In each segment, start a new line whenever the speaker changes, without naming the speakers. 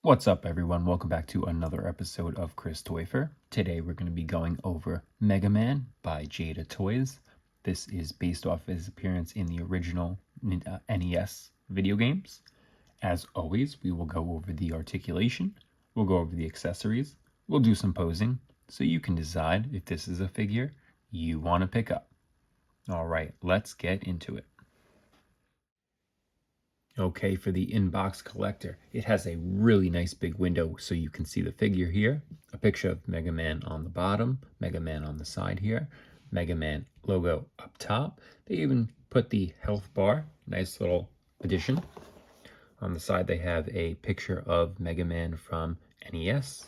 What's up, everyone? Welcome back to another episode of Chris Toyfer. Today we're going to be going over Mega Man by Jada Toys. This is based off his appearance in the original NES video games. As always, we will go over the articulation, we'll go over the accessories, we'll do some posing, so you can decide if this is a figure you want to pick up. Alright, let's get into it. Okay, for the inbox collector, it has a really nice big window so you can see the figure here. A picture of Mega Man on the bottom, Mega Man on the side here, Mega Man logo up top. They even put the health bar, nice little addition. On the side they have a picture of Mega Man from NES.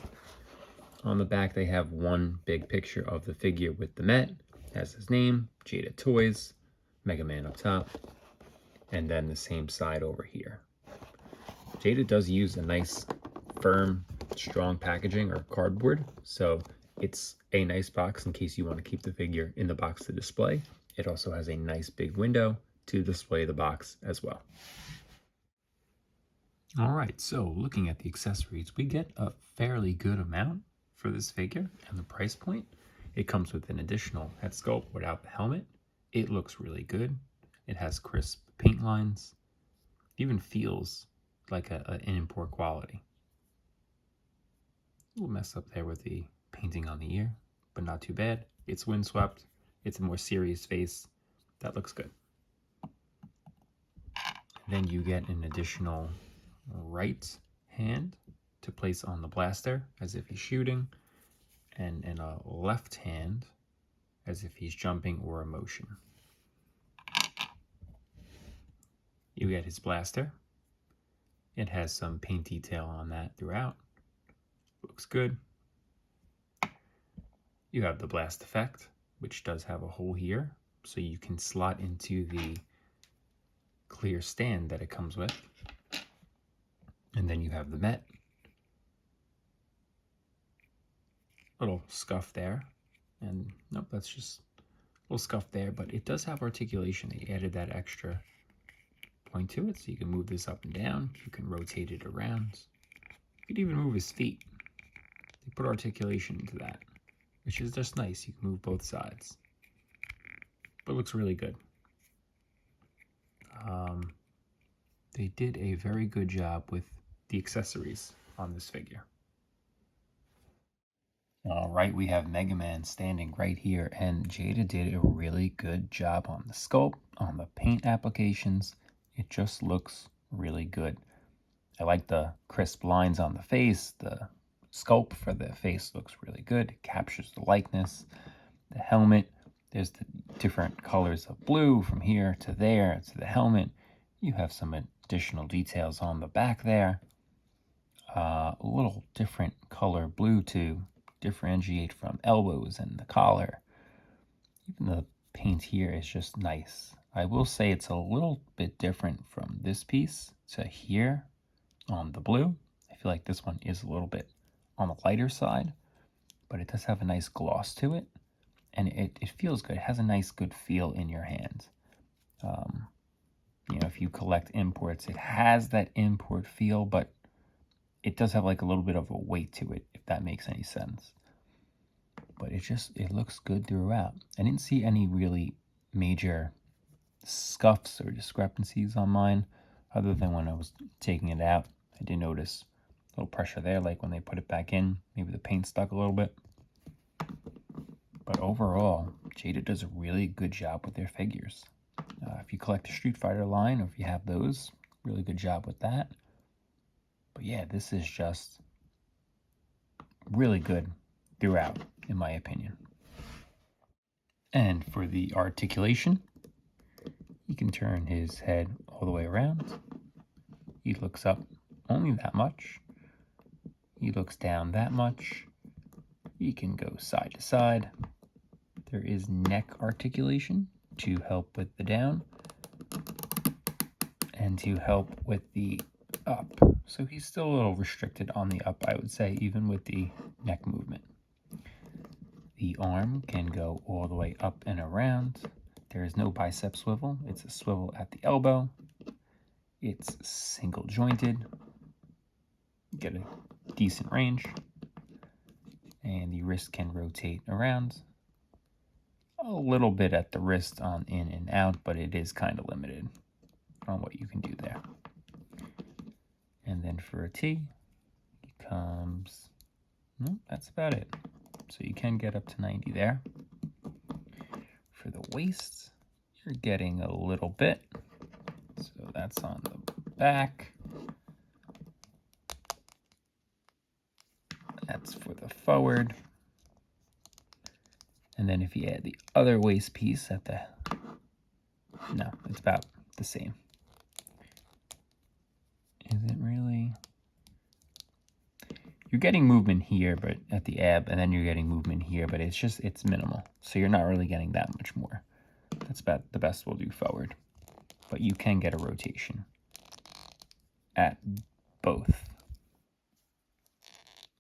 On the back they have one big picture of the figure with the Met, has his name, Jada Toys, Mega Man up top. And then the same side over here. Jada does use a nice, firm, strong packaging or cardboard, so it's a nice box in case you want to keep the figure in the box to display. It also has a nice big window to display the box as well. Alright, so looking at the accessories, we get a fairly good amount for this figure and the price point. It comes with an additional head sculpt without the helmet. It looks really good. It has crisp paint lines. It even feels like an import quality. A little mess up there with the painting on the ear, but not too bad. It's windswept. It's a more serious face. That looks good. Then you get an additional right hand to place on the blaster as if he's shooting, and a left hand as if he's jumping or in motion. You get his blaster. It has some paint detail on that throughout. Looks good. You have the blast effect, which does have a hole here, so you can slot into the clear stand that it comes with. And then you have the Met. Little scuff there. And nope, that's just a little scuff there, but it does have articulation. They added that extra point to it, so you can move this up and down. You can rotate it around. You could even move his feet. They put articulation into that, which is just nice. You can move both sides, but it looks really good. They did a very good job with the accessories on this figure. All right, we have Mega Man standing right here, and Jada did a really good job on the sculpt, on the paint applications. It just looks really good. I like the crisp lines on the face. The sculpt for the face looks really good. It captures the likeness. The helmet, there's the different colors of blue from here to there to the helmet. You have some additional details on the back there. A little different color blue to differentiate from elbows and the collar. Even the paint here is just nice. I will say it's a little bit different from this piece to here on the blue. I feel like this one is a little bit on the lighter side, but it does have a nice gloss to it, and it feels good. It has a nice, good feel in your hand. You know, if you collect imports, it has that import feel, but it does have like a little bit of a weight to it, if that makes any sense. But it looks good throughout. I didn't see any really major scuffs or discrepancies on mine, other than when I was taking it out. I did notice a little pressure there, like when they put it back in, maybe the paint stuck a little bit. But overall, Jada does a really good job with their figures. If you collect the Street Fighter line, or if you have those, really good job with that. But yeah, this is just really good throughout, in my opinion. And for the articulation, he can turn his head all the way around. He looks up only that much. He looks down that much. He can go side to side. There is neck articulation to help with the down and to help with the up. So he's still a little restricted on the up, I would say, even with the neck movement. The arm can go all the way up and around. There is no bicep swivel. It's a swivel at the elbow. It's single jointed. get a decent range. And the wrist can rotate around a little bit at the wrist on in and out, but it is kind of limited on what you can do there. And then for a T, it comes, that's about it. So you can get up to 90 there. For the waist, you're getting a little bit. So that's on the back. That's for the forward. And then if you add the other waist piece at the, no, it's about the same. Is it really? You're getting movement here, but at the ab, and then you're getting movement here, but it's minimal. So you're not really getting that much more. That's about the best we'll do forward. But you can get a rotation at both.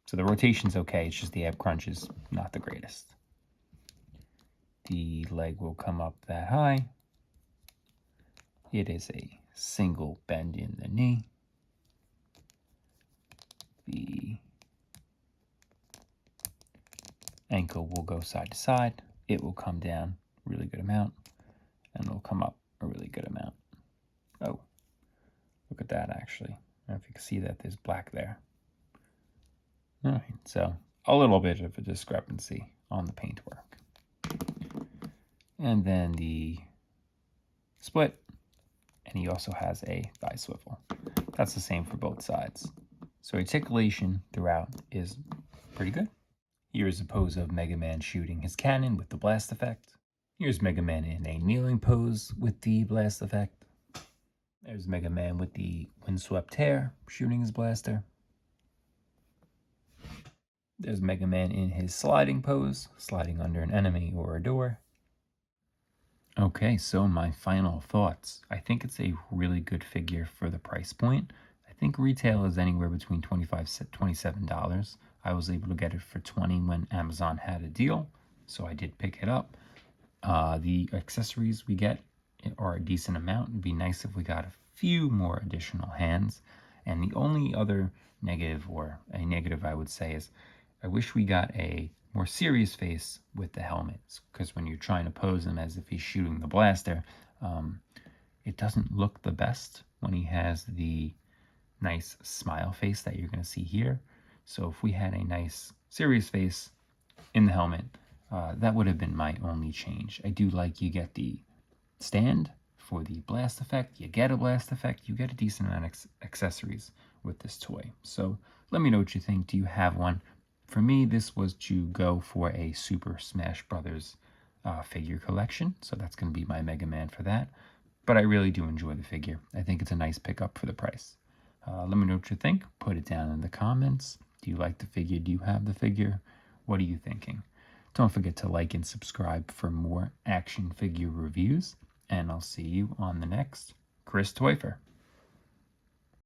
So the rotation's okay, it's just the ab crunch is not the greatest. The leg will come up that high. It is a single bend in the knee. The ankle will go side to side. It will come down a really good amount, and it will come up a really good amount. Oh, look at that actually. I don't know if you can see that there's black there. All right, so a little bit of a discrepancy on the paintwork. And then the split, and he also has a thigh swivel. That's the same for both sides. So articulation throughout is pretty good. Here's a pose of Mega Man shooting his cannon with the blast effect. Here's Mega Man in a kneeling pose with the blast effect. There's Mega Man with the windswept hair shooting his blaster. There's Mega Man in his sliding pose, sliding under an enemy or a door. Okay, so my final thoughts. I think it's a really good figure for the price point. I think retail is anywhere between $25 to $27. I was able to get it for $20 when Amazon had a deal, so I did pick it up. The accessories we get are a decent amount. It'd be nice if we got a few more additional hands. And the only other negative, or a negative I would say, is I wish we got a more serious face with the helmets, because when you're trying to pose him as if he's shooting the blaster, it doesn't look the best when he has the nice smile face that you're going to see here. So if we had a nice serious face in the helmet, that would have been my only change. I do like you get the stand for the blast effect, you get a blast effect, you get a decent amount of accessories with this toy. So let me know what you think. Do you have one? For me, this was to go for a Super Smash Brothers figure collection, so that's going to be my Mega Man for that. But I really do enjoy the figure. I think it's a nice pickup for the price. Let me know what you think. Put it down in the comments. Do you like the figure? Do you have the figure? What are you thinking? Don't forget to like and subscribe for more action figure reviews, and I'll see you on the next Chris Toyfer.